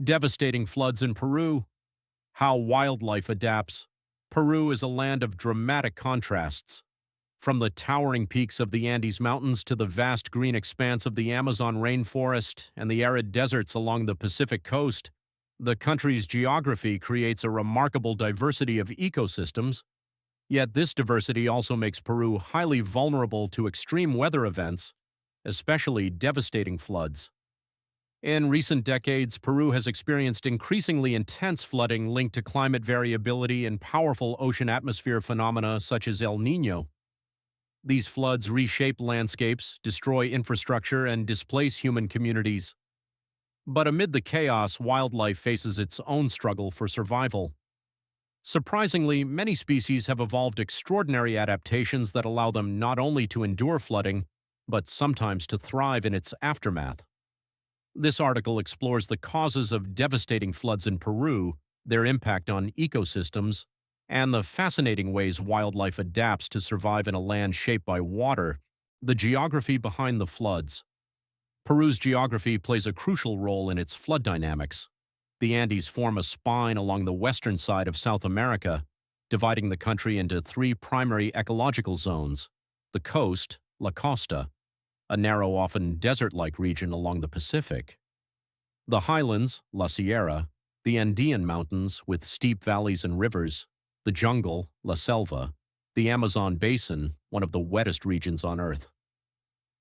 Devastating floods in Peru. How wildlife adapts. Peru is a land of dramatic contrasts. From the towering peaks of the Andes Mountains to the vast green expanse of the Amazon rainforest and the arid deserts along the Pacific coast, the country's geography creates a remarkable diversity of ecosystems. Yet this diversity also makes Peru highly vulnerable to extreme weather events, especially devastating floods. In recent decades, Peru has experienced increasingly intense flooding linked to climate variability and powerful ocean atmosphere phenomena such as El Niño. These floods reshape landscapes, destroy infrastructure, and displace human communities. But amid the chaos, wildlife faces its own struggle for survival. Surprisingly, many species have evolved extraordinary adaptations that allow them not only to endure flooding, but sometimes to thrive in its aftermath. This article explores the causes of devastating floods in Peru, their impact on ecosystems, and the fascinating ways wildlife adapts to survive in a land shaped by water. The geography behind the floods. Peru's geography plays a crucial role in its flood dynamics. The Andes form a spine along the western side of South America, dividing the country into three primary ecological zones: the coast, La Costa, a narrow, often desert-like region along the Pacific; the highlands, La Sierra, the Andean mountains with steep valleys and rivers; the jungle, La Selva, the Amazon basin, one of the wettest regions on Earth.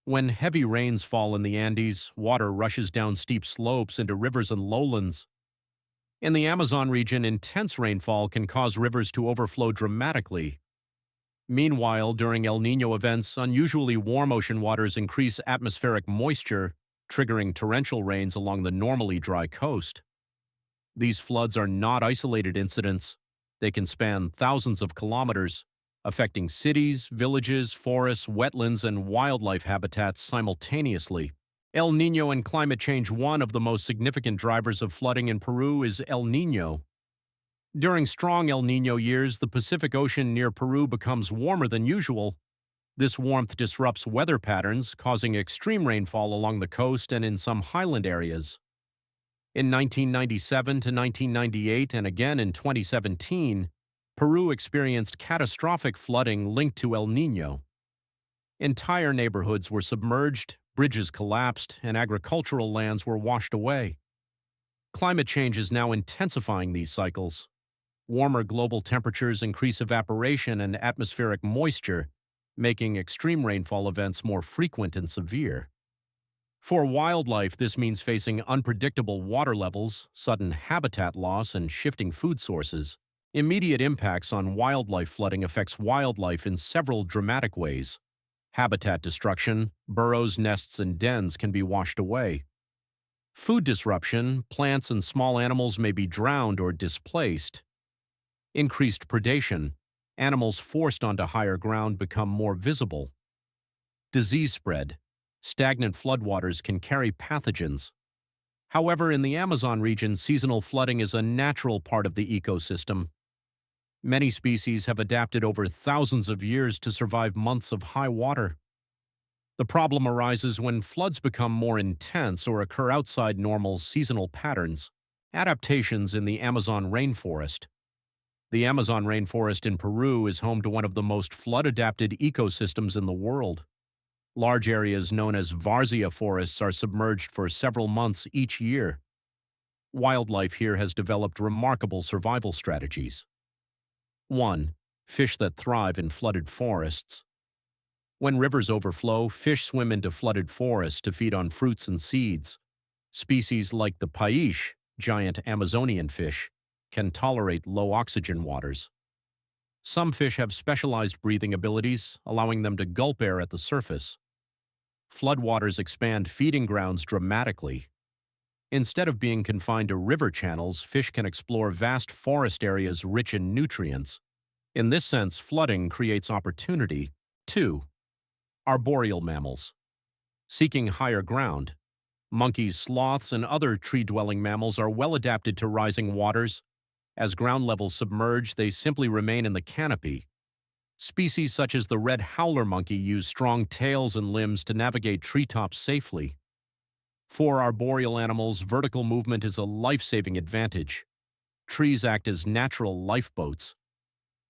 When heavy rains fall in the Andes, water rushes down steep slopes into rivers and lowlands. In the Amazon region, intense rainfall can cause rivers to overflow dramatically. Meanwhile, during El Niño events, unusually warm ocean waters increase atmospheric moisture, triggering torrential rains along the normally dry coast. These floods are not isolated incidents. They can span thousands of kilometers, affecting cities, villages, forests, wetlands, and wildlife habitats simultaneously. El Niño and climate change. One of the most significant drivers of flooding in Peru is El Niño. During strong El Niño years, the Pacific Ocean near Peru becomes warmer than usual. This warmth disrupts weather patterns, causing extreme rainfall along the coast and in some highland areas. In 1997 to 1998 and again in 2017, Peru experienced catastrophic flooding linked to El Niño. Entire neighborhoods were submerged, bridges collapsed, and agricultural lands were washed away. Climate change is now intensifying these cycles. Warmer global temperatures increase evaporation and atmospheric moisture, making extreme rainfall events more frequent and severe. For wildlife, this means facing unpredictable water levels, sudden habitat loss, and shifting food sources. Immediate impacts on wildlife. Flooding affects wildlife in several dramatic ways. Habitat destruction, burrows, nests, and dens can be washed away. Food disruption, plants and small animals may be drowned or displaced. Increased predation, animals forced onto higher ground become more visible. Disease spread, stagnant floodwaters can carry pathogens. However, in the Amazon region, seasonal flooding is a natural part of the ecosystem. Many species have adapted over thousands of years to survive months of high water. The problem arises when floods become more intense or occur outside normal seasonal patterns. Adaptations in the Amazon rainforest. The Amazon rainforest in Peru is home to one of the most flood-adapted ecosystems in the world. Large areas known as várzea forests are submerged for several months each year. Wildlife here has developed remarkable survival strategies. 1. Fish that thrive in flooded forests. When rivers overflow, fish swim into flooded forests to feed on fruits and seeds. Species like the paiche, giant Amazonian fish, can tolerate low oxygen waters. Some fish have specialized breathing abilities, allowing them to gulp air at the surface. Floodwaters expand feeding grounds dramatically. Instead of being confined to river channels, fish can explore vast forest areas rich in nutrients. In this sense, flooding creates opportunity. 2. Arboreal mammals. Seeking higher ground. Monkeys, sloths, and other tree-dwelling mammals are well adapted to rising waters. As ground levels submerge, they simply remain in the canopy. Species such as the red howler monkey use strong tails and limbs to navigate treetops safely. For arboreal animals, vertical movement is a life-saving advantage. Trees act as natural lifeboats.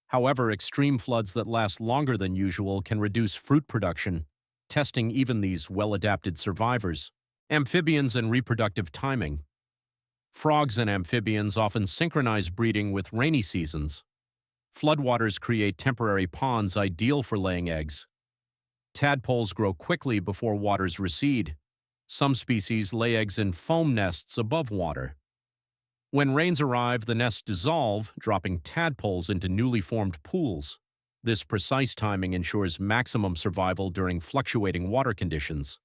However, extreme floods that last longer than usual can reduce fruit production, testing even these well-adapted survivors. Amphibians and reproductive timing. Frogs and amphibians often synchronize breeding with rainy seasons. Floodwaters create temporary ponds ideal for laying eggs. Tadpoles grow quickly before waters recede. Some species lay eggs in foam nests above water. When rains arrive, the nests dissolve, dropping tadpoles into newly formed pools. This precise timing ensures maximum survival during fluctuating water conditions.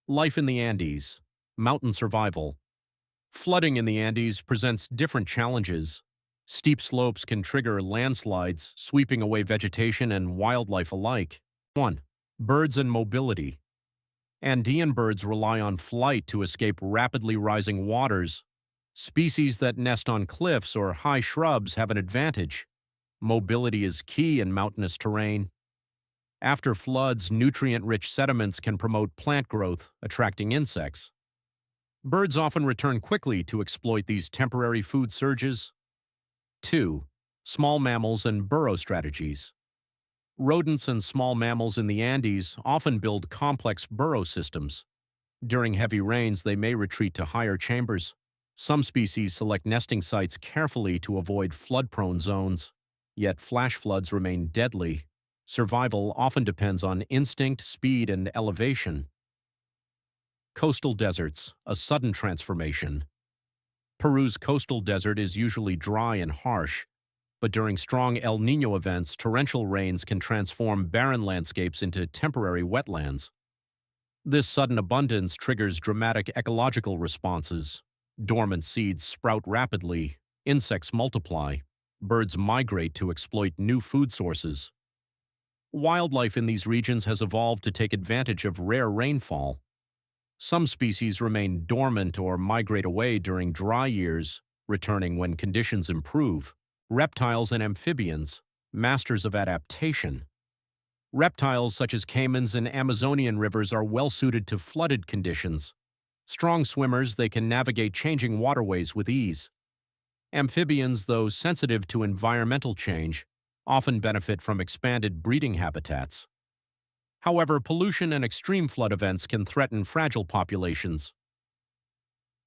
Life in the Andes. Mountain survival. Flooding in the Andes presents different challenges. Steep slopes can trigger landslides, sweeping away vegetation and wildlife alike. 1. Birds and mobility. Andean birds rely on flight to escape rapidly rising waters. Species that nest on cliffs or high shrubs have an advantage. Mobility is key in mountainous terrain. After floods, nutrient-rich sediments can promote plant growth, attracting insects. Birds often return quickly to exploit these temporary food surges. 2. Small mammals and burrow strategies. Rodents and small mammals in the Andes often build complex burrow systems. During heavy rains, they may retreat to higher chambers. Some species select nesting sites carefully to avoid flood-prone zones. Yet flash floods remain deadly. Survival often depends on instinct, speed, and elevation. Coastal deserts, a sudden transformation. Peru's coastal desert is usually dry and harsh, but during strong El Niño events, torrential rains can transform barren landscapes into temporary wetlands. This sudden abundance triggers dramatic ecological responses. Dormant seeds sprout rapidly, insects multiply, birds migrate to exploit new food sources. Wildlife in these regions has evolved to take advantage of rare rainfall. Some species remain dormant or migrate away during dry years, returning when conditions improve. Reptiles and amphibians, masters of adaptation. Reptiles such as caimans and Amazonian rivers are well suited to flooded conditions. Strong swimmers, they can navigate changing waterways with ease. Amphibians, though sensitive to environmental change, often benefit from expanded breeding habitats. However, pollution and extreme flood events can threaten fragile populations.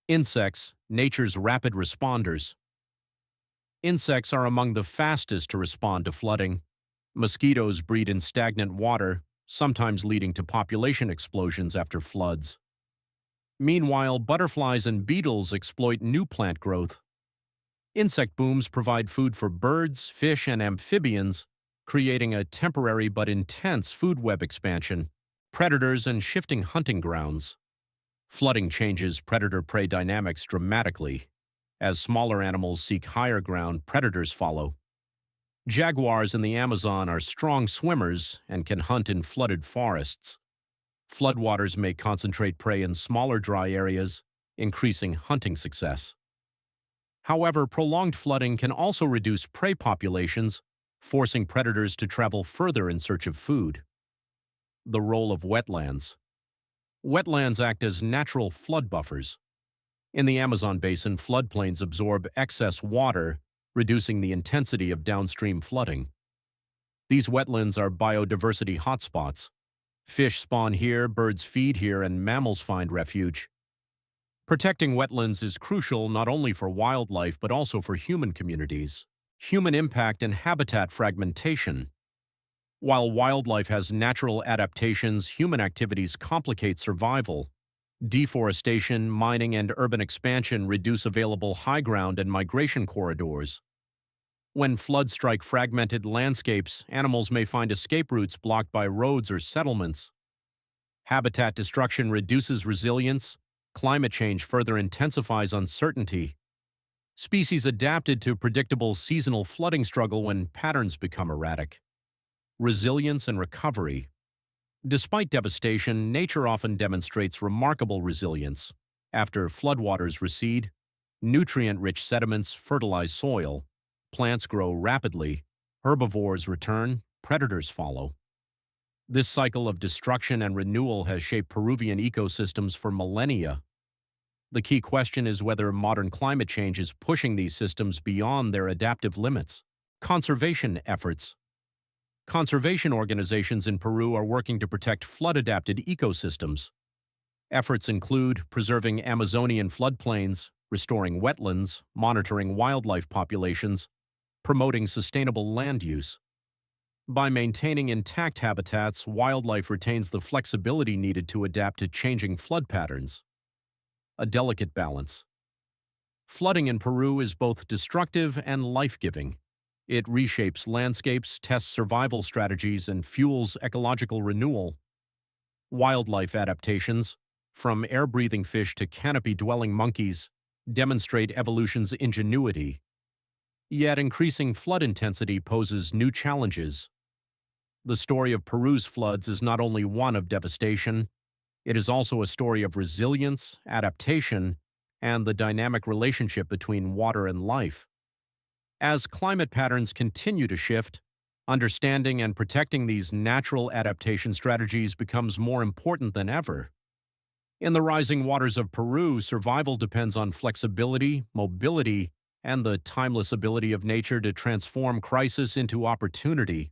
Insects, nature's rapid responders. Insects are among the fastest to respond to flooding. Mosquitoes breed in stagnant water, sometimes leading to population explosions after floods. Meanwhile, butterflies and beetles exploit new plant growth. Insect booms provide food for birds, fish, and amphibians, creating a temporary but intense food web expansion. Predators and shifting hunting grounds. Flooding changes predator-prey dynamics dramatically. As smaller animals seek higher ground, predators follow. Jaguars in the Amazon are strong swimmers and can hunt in flooded forests. Floodwaters may concentrate prey in smaller dry areas, increasing hunting success. However, prolonged flooding can also reduce prey populations, forcing predators to travel further in search of food. The role of wetlands. Wetlands act as natural flood buffers. In the Amazon basin, floodplains absorb excess water, reducing the intensity of downstream flooding. These wetlands are biodiversity hotspots. Fish spawn here, birds feed here, and mammals find refuge. Protecting wetlands is crucial not only for wildlife but also for human communities. Human impact and habitat fragmentation. While wildlife has natural adaptations, human activities complicate survival. Deforestation, mining, and urban expansion reduce available high ground and migration corridors. When floods strike fragmented landscapes, animals may find escape routes blocked by roads or settlements. Habitat destruction reduces resilience. Climate change further intensifies uncertainty. Species adapted to predictable seasonal flooding struggle when patterns become erratic. Resilience and recovery. Despite devastation, nature often demonstrates remarkable resilience. After floodwaters recede, nutrient-rich sediments fertilize soil, plants grow rapidly, herbivores return, predators follow. This cycle of destruction and renewal has shaped Peruvian ecosystems for millennia. The key question is whether modern climate change is pushing these systems beyond their adaptive limits. Conservation efforts. Conservation organizations in Peru are working to protect flood-adapted ecosystems. Efforts include preserving Amazonian floodplains, restoring wetlands, monitoring wildlife populations, promoting sustainable land use. By maintaining intact habitats, wildlife retains the flexibility needed to adapt to changing flood patterns. A delicate balance. Flooding in Peru is both destructive and life-giving. It reshapes landscapes, tests survival strategies, and fuels ecological renewal. Wildlife adaptations, from air-breathing fish to canopy-dwelling monkeys, demonstrate evolution's ingenuity. Yet increasing flood intensity poses new challenges. The story of Peru's floods is not only one of devastation, it is also a story of resilience, adaptation, and the dynamic relationship between water and life. As climate patterns continue to shift, understanding and protecting these natural adaptation strategies becomes more important than ever. In the rising waters of Peru, survival depends on flexibility, mobility, and the timeless ability of nature to transform crisis into opportunity.